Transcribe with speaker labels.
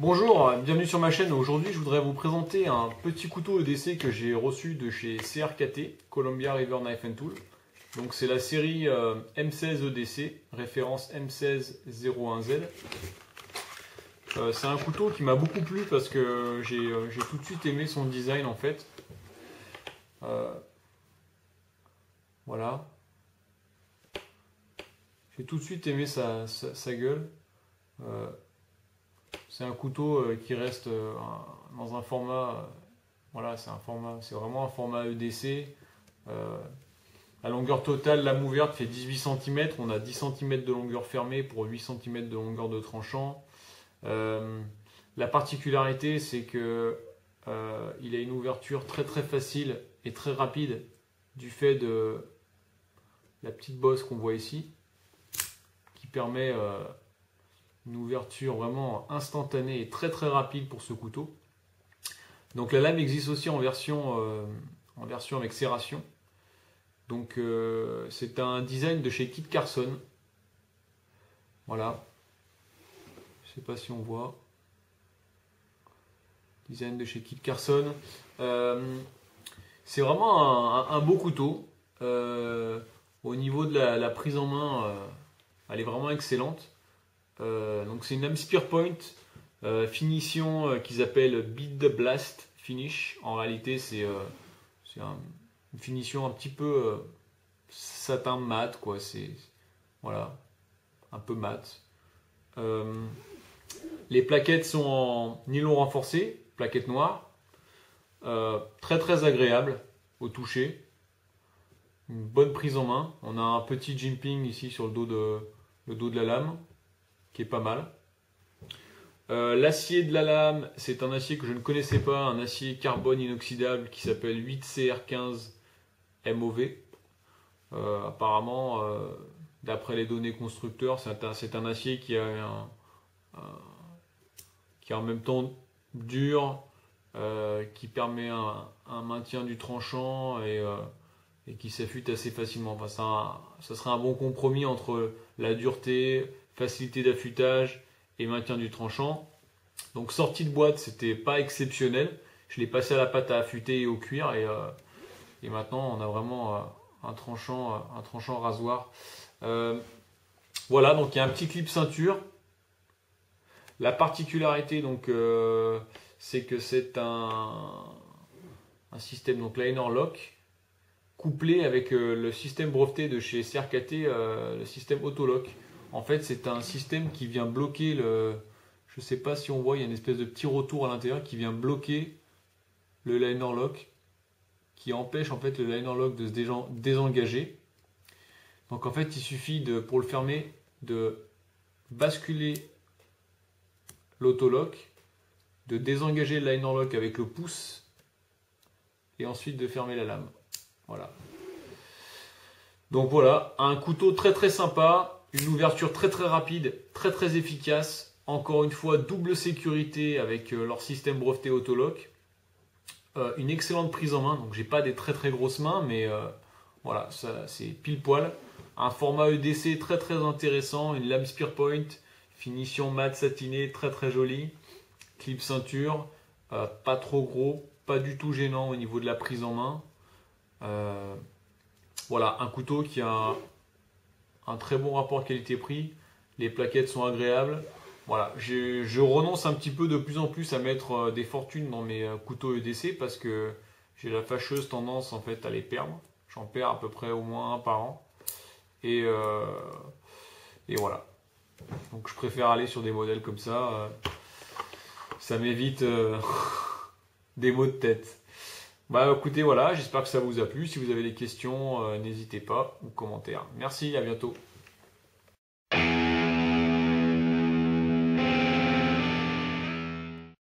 Speaker 1: Bonjour, bienvenue sur ma chaîne. Aujourd'hui, je voudrais vous présenter un petit couteau EDC que j'ai reçu de chez CRKT, Columbia River Knife and Tool. Donc c'est la série M16 EDC, référence M1601Z. C'est un couteau qui m'a beaucoup plu parce que j'ai tout de suite aimé son design en fait. Voilà. J'ai tout de suite aimé sa gueule. C'est un couteau qui reste dans un format, voilà, c'est vraiment un format EDC. La longueur totale, lame ouverte fait 18 cm, on a 10 cm de longueur fermée pour 8 cm de longueur de tranchant. La particularité, c'est que il a une ouverture très facile et très rapide du fait de la petite bosse qu'on voit ici, qui permet une ouverture vraiment instantanée et très rapide pour ce couteau. Donc la lame existe aussi en version avec serration. Donc c'est un design de chez Kit Carson. Voilà. Je sais pas si on voit. Design de chez Kit Carson. C'est vraiment un beau couteau. Au niveau de la prise en main, elle est vraiment excellente. Donc c'est une lame Spearpoint, finition qu'ils appellent Bead Blast Finish. En réalité c'est une finition un petit peu satin mat, quoi. C'est voilà, un peu mat. Les plaquettes sont en nylon renforcé, plaquettes noires, très agréable au toucher. Une bonne prise en main. On a un petit jimping ici sur le dos de la lame, qui est pas mal. L'acier de la lame, c'est un acier que je ne connaissais pas, un acier carbone inoxydable qui s'appelle 8CR15 MOV. Apparemment, d'après les données constructeurs, c'est un acier qui est en même temps dur, qui permet un maintien du tranchant et qui s'affûte assez facilement. Enfin, ça serait un bon compromis entre la dureté, facilité d'affûtage et maintien du tranchant. Donc sortie de boîte, c'était pas exceptionnel. Je l'ai passé à la pâte à affûter et au cuir et maintenant on a vraiment un tranchant rasoir. Voilà, donc il y a un petit clip ceinture. La particularité donc c'est que c'est un système donc liner lock couplé avec le système breveté de chez CRKT, le système Autolock. En fait, c'est un système qui vient bloquer je ne sais pas si on voit, il y a une espèce de petit retour à l'intérieur qui vient bloquer le liner lock, qui empêche en fait le liner lock de se désengager. Donc en fait, il suffit pour le fermer de basculer l'autolock, de désengager le liner lock avec le pouce et ensuite de fermer la lame. Voilà. Donc voilà, un couteau très sympa, une ouverture très rapide, très efficace. Encore une fois, double sécurité avec leur système breveté Autolock. Une excellente prise en main, donc j'ai pas des très grosses mains, mais voilà, ça c'est pile poil. Un format EDC très intéressant, une lame Spearpoint, finition mat satinée, très jolie. Clip ceinture, pas trop gros, pas du tout gênant au niveau de la prise en main. Voilà, un couteau qui a un très bon rapport qualité-prix. Les plaquettes sont agréables. Voilà, je renonce un petit peu de plus en plus à mettre des fortunes dans mes couteaux EDC parce que j'ai la fâcheuse tendance en fait à les perdre. J'en perds à peu près au moins un par an. Et voilà. Donc je préfère aller sur des modèles comme ça. Ça m'évite des maux de tête. Bah écoutez, voilà, j'espère que ça vous a plu. Si vous avez des questions, n'hésitez pas, ou commentaires. Merci, à bientôt.